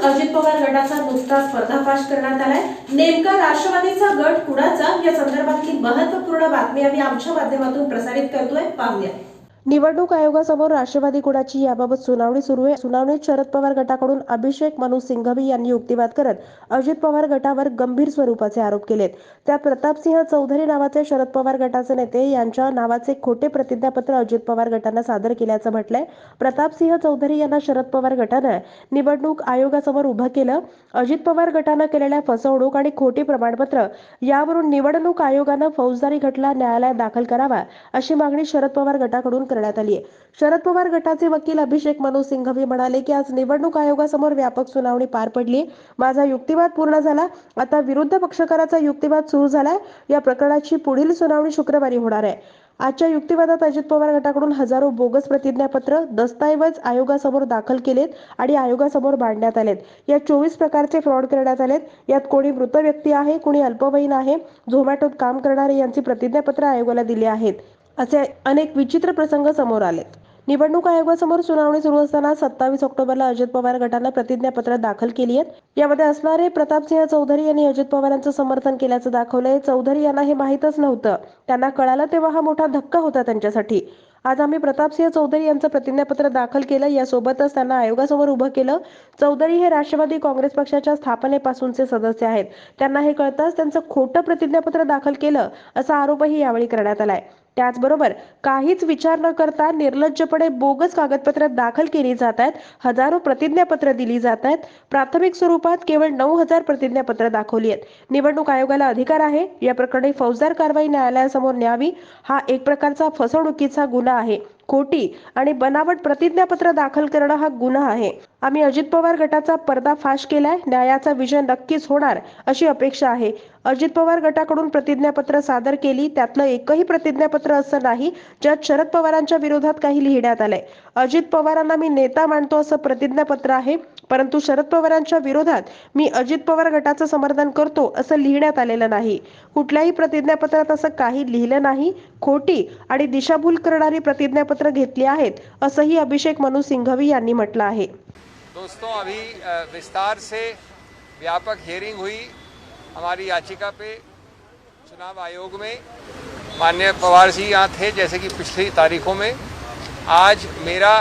अजित पवार गटाचा नुकताच पर्दाफाश करण्यात आलाय। नेमका राष्ट्रवादीचा गट कुणाचा या संदर्भातली महत्त्वपूर्ण बातमी आम्ही आमच्या माध्यमातून प्रसारित करतोय, पाहूया। निवडणूक आयोगासमोर राष्ट्रवादी कुणाची याबाबत सुनावणी सुरू आहे। सुनावणीत शरद पवार गटाकडून अभिषेक मनू सिंघवी यांनी युक्तिवाद करत अजित पवार गटावर गंभीर स्वरूपाचे आरोप केलेत। त्यात प्रतापसिंह चौधरी नावाचे शरद पवार गटाचे नेते यांच्या नावाचे खोटे प्रतिज्ञापत्र अजित पवार गटानं सादर केल्याचं म्हटलंय। प्रतापसिंह चौधरी यांना शरद पवार गटानं निवडणूक आयोगासमोर उभं केलं। अजित पवार गटानं केलेल्या फसवणूक आणि खोटी प्रमाणपत्र यावरून निवडणूक आयोगानं फौजदारी खटला न्यायालयात दाखल करावा अशी मागणी शरद पवार गटाकडून करण्यात आली आहे। शरद पवार गटाचे वकील अभिषेक मनू सिंघवी म्हणाले की आज निवडणूक आयोगासमोर व्यापक सुनावणी पार पडली। माझा युक्तिवाद पूर्ण झाला। आता विरुद्ध पक्षकाराचा युक्तिवाद सुरू झालाय। या प्रकरणाची पुढील सुनावणी शुक्रवारी होणार आहे। आजच्या युक्तिवादात अजित पवार गटाकडून हजारो बोगस प्रतिज्ञापत्र दस्तऐवज आयोगासमोर दाखल केलेत आणि आयोगासमोर मांडण्यात आलेत। यात 24 प्रकारचे फ्रॉड करण्यात आलेत। यात कोणी मृत व्यक्ती आहे, कोणी अल्पवयीन आहे, झोमॅटोत काम करणारे यांची प्रतिज्ञापत्र आयोगाला दिली आहेत, असे अनेक विचित्र प्रसंग समोर आलेत। निवडणूक आयोगासमोर सुनावणी सुरू असताना 27 ऑक्टोबरला अजित पवार गटानं प्रतिज्ञापत्र दाखल केली आहेत। यामध्ये असणारे प्रतापसिंह चौधरी यांनी अजित पवारांचं समर्थन केल्याचं दाखवलंय। चौधरी यांना हे माहीतच नव्हतं। त्यांना कळालं तेव्हा हा मोठा धक्का होता त्यांच्यासाठी। आज आम्ही प्रतापसिंह चौधरी यांचं प्रतिज्ञापत्र दाखल केलं। यासोबतच त्यांना आयोगासमोर उभं केलं। चौधरी हे राष्ट्रवादी काँग्रेस पक्षाच्या स्थापनेपासूनचे सदस्य आहेत। त्यांना हे कळताच त्यांचं खोटं प्रतिज्ञापत्र दाखल केलं असा आरोपही यावेळी करण्यात आलाय। त्याचबरोबर काहीच विचार न करता निर्लज्जपणे बोगस कागदपत्र दाखल केली जात आहेत। हजारो प्रतिज्ञापत्र दिली जात आहेत। प्राथमिक स्वरूपात केवळ 9,000 प्रतिज्ञापत्र दाखवली आहेत। निवडणूक आयोगाला अधिकार आहे या प्रकरणी फौजदार कारवाई न्यायालयासमोर न्यावी। हा एक प्रकारचा फसवणुकीचा गुन्हा आहे। खोटी आणि बनावट प्रतिज्ञापत्र दाखल करणं हा गुन्हा आहे। आम्ही अजित पवार गटाचा पर्दाफाश केलाय। न्यायाचा विजय नक्कीच होणार अशी अपेक्षा आहे। अजित पवार गटाकडून प्रतिज्ञापत्र सादर केली, त्यातलं एकही प्रतिज्ञापत्र असं नाही ज्यात शरद पवारांच्या विरोधात काही लिहिण्यात आलंय। अजित पवारांना मी नेता मानतो असं प्रतिज्ञापत्र आहे, परंतु शरद पवारांच्या विरोधात मी अजित पवार गटाचं समर्थन करतो असं लिहिण्यात आलेलं नाही। कुठल्याही प्रतिज्ञापत्रात असं काही लिहिलं नाही। खोटी आणि दिशाभूल करणारी प्रतिज्ञापत्र घेतली आहेत असंही अभिषेक मनू सिंघवी यांनी म्हटलं आहे। दोस्तों, अभी विस्तार से व्यापक हियरिंग हुई हमारी याचिका पे चुनाव आयोग में। माननीय पवार जी यहाँ थे जैसे कि पिछली तारीखों में। आज मेरा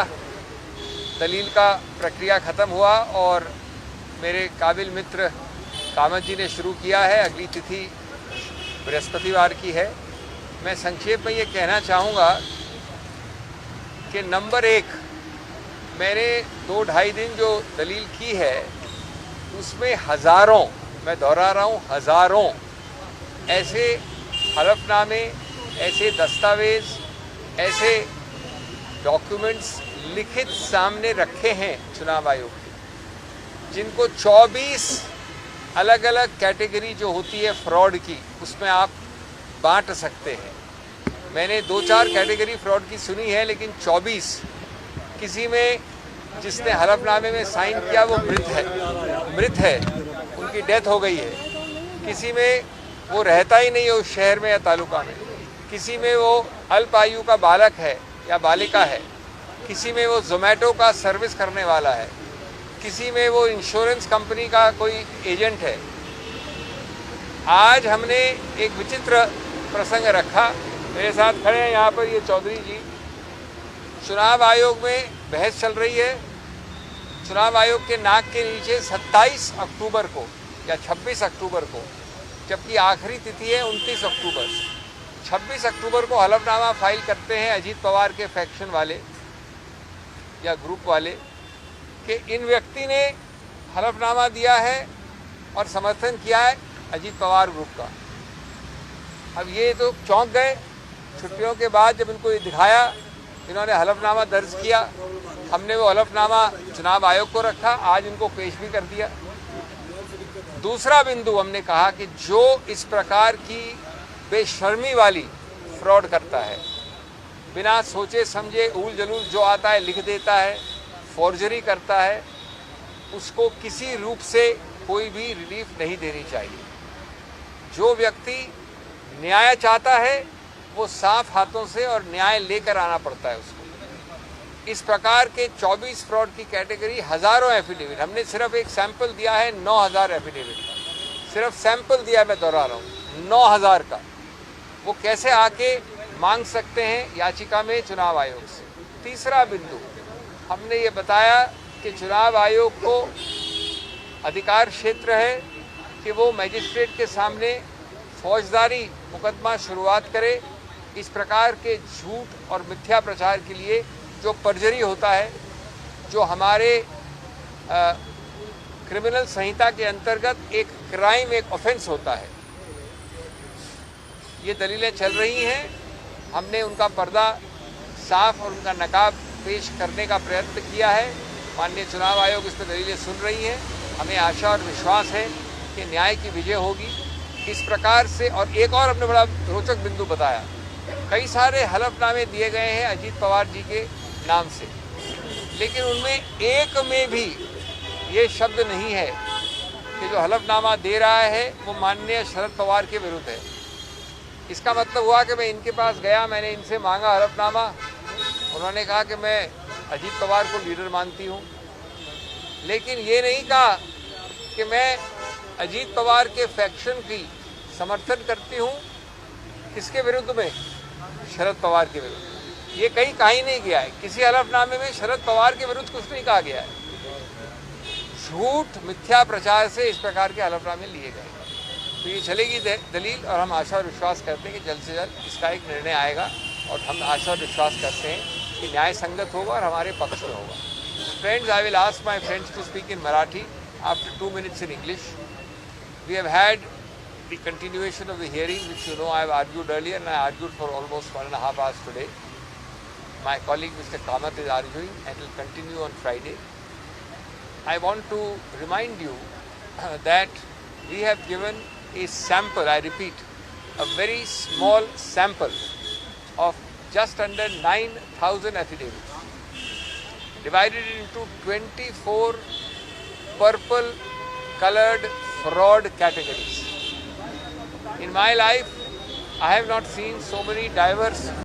दलील का प्रक्रिया ख़त्म हुआ और मेरे काबिल मित्र कामत जी ने शुरू किया है। अगली तिथि बृहस्पतिवार की है। मैं संक्षेप में ये कहना चाहूँगा कि नंबर 1, मैंने 2-2.5 दिन जो दलील की है उसमें हज़ारों, मैं दोहरा रहा हूँ, हज़ारों ऐसे हलफनामे, ऐसे दस्तावेज, ऐसे डॉक्यूमेंट्स लिखित सामने रखे हैं चुनाव आयोग के, जिनको 24 अलग अलग कैटेगरी जो होती है फ्रॉड की, उसमें आप बांट सकते हैं। मैंने 2-4 कैटेगरी फ्रॉड की सुनी है, लेकिन 24, किसी में जिसने हलफनामे में साइन किया वो मृत है, उनकी डेथ हो गई है। किसी में वो रहता ही नहीं है उस शहर में या तालुका में। किसी में वो अल्प आयु का बालक है या बालिका है। किसी में वो जोमैटो का सर्विस करने वाला है। किसी में वो इंश्योरेंस कंपनी का कोई एजेंट है। आज हमने एक विचित्र प्रसंग रखा। मेरे साथ खड़े हैं यहाँ पर ये चौधरी जी। चुनाव आयोग में बहस चल रही है। चुनाव आयोग के नाक के नीचे 27 अक्टूबर को या 26 अक्टूबर को, जबकि आखिरी तिथि है 29 अक्टूबर, 26 अक्टूबर को हलफनामा फाइल करते हैं अजीत पवार के फैक्शन वाले या ग्रुप वाले कि इन व्यक्ति ने हलफनामा दिया है और समर्थन किया है अजीत पवार ग्रुप का। अब ये तो चौंक गए छुट्टियों के बाद जब इनको ये दिखाया। इन्होंने हलफनामा दर्ज किया। हमने वो हलफनामा चुनाव आयोग को रखा, आज इनको पेश भी कर दिया। दूसरा बिंदु हमने कहा कि जो इस प्रकार की बेशर्मी वाली फ्रॉड करता है, बिना सोचे समझे ऊल जलूल जो आता है लिख देता है, फॉर्जरी करता है, उसको किसी रूप से कोई भी रिलीफ नहीं देनी चाहिए। जो व्यक्ति न्याय चाहता है वो साफ हाथों से और न्याय लेकर आना पड़ता है उसको। इस प्रकार के 24 फ्रॉड की कैटेगरी, हजारों एफिडेविट, हमने सिर्फ एक सैंपल दिया है 9000 एफिडेविट का, सिर्फ सैंपल दिया, मैं दोहरा रहा हूँ 9000 का। वो कैसे आके मांग सकते हैं याचिका में चुनाव आयोग से। तीसरा बिंदु, हमने ये बताया कि चुनाव आयोग को अधिकार क्षेत्र है कि वो मजिस्ट्रेट के सामने फौजदारी मुकदमा शुरुआत करे। इस प्रकार के झूठ और मिथ्या प्रचार के लिए जो परजरी होता है, जो हमारे क्रिमिनल संहिता के अंतर्गत एक क्राइम, एक ऑफेंस होता है, ये दलीलें चल रही हैं। हमने उनका पर्दा साफ और उनका नकाब पेश करने का प्रयत्न किया है। माननीय चुनाव आयोग इस पर दलीलें सुन रही हैं। हमें आशा और विश्वास है कि न्याय की विजय होगी। इस प्रकार से, और एक और हमने बड़ा रोचक बिंदु बताया, कई सारे हलफनामे दिए गए हैं अजीत पवार जी के नाम से, लेकिन उनमें एक में भी ये शब्द नहीं है कि जो हलफनामा दे रहा है वो माननीय शरद पवार के विरुद्ध है। इसका मतलब हुआ कि मैं इनके पास गया, मैंने इनसे मांगा हलफनामा, उन्होंने कहा कि मैं अजीत पवार को लीडर मानती हूँ, लेकिन ये नहीं कहा कि मैं अजीत पवार के फैक्शन की समर्थन करती हूँ। किसके विरुद्ध में? शरद पवार के विरुद्ध। ये कहीं कहीं नहीं गया है, किसी हलफनामे में शरद पवार के विरुद्ध कुछ नहीं कहा गया है। झूठ मिथ्या प्रचार से इस प्रकार के हलफनामे लिए गए। तो ये चलेगी दलील, और हम आशा और विश्वास करते हैं कि जल्द से जल्द इसका एक निर्णय आएगा, और हम आशा और विश्वास करते हैं कि न्याय संगत होगा और हमारे पक्ष में होगा। Friends, I will ask my friends to speak in Marathi after 2 minutes in English. We have had the continuation of the hearing, which you know I have argued earlier, and I argued for almost 1.5 hours today. My colleague Mr. Kamath is arguing and will continue on Friday. I want to remind you that we have given a sample, I repeat, a very small sample of just under 9,000 affidavits, divided into 24 purple colored fraud categories. In my life, I have not seen so many diverse